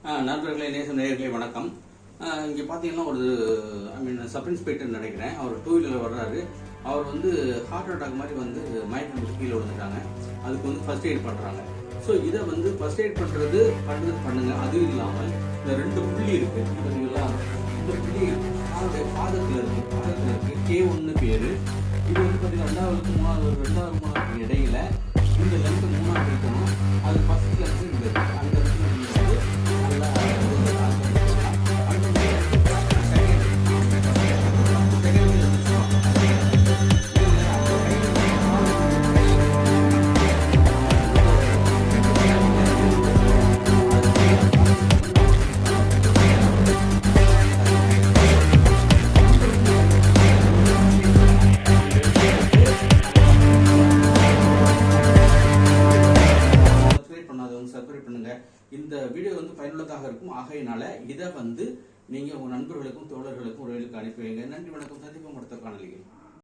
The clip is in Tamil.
நண்பர்களே, நேசம் நேயர்களே வணக்கம். இங்கே பார்த்தீங்கன்னா ஒரு சப் இன்ஸ்பெக்டர் நினைக்கிறேன். அவர் 2 வீலரில் வர்றாரு. அவர் ஹார்ட் அட்டாக் மாதிரி மயக்கம் போட்டு கீழே விழுந்துட்டாங்க. அதுக்கு ஃபர்ஸ்ட் எய்ட் பண்ணுறாங்க. ஸோ இதை ஃபர்ஸ்ட் எய்ட் பண்ணுங்க. அதுவும் இல்லாமல் இந்த 2 புள்ளி இருக்கு பார்த்தீங்களா, இந்த புள்ளி அவருடைய பாதத்தில் இருக்கு. K1 பேர். இது பார்த்தீங்கன்னா 2வது 3வது இடையில இந்த லென்த் 3ஆக இருக்கணும். அது ஃபர்ஸ்ட் லென்த் இந்த அந்த சப்ஸ்கிரைப் பண்ணுங்க. இந்த வீடியோ பயனுள்ளதாக இருக்கும். ஆகையினால இதை நீங்க உங்க நண்பர்களுக்கும் தோழர்களுக்கும் உறவுகளுக்கு அனுப்பி வைங்க. நன்றி, வணக்கம். சந்திப்போம் அடுத்த காணொளியில்.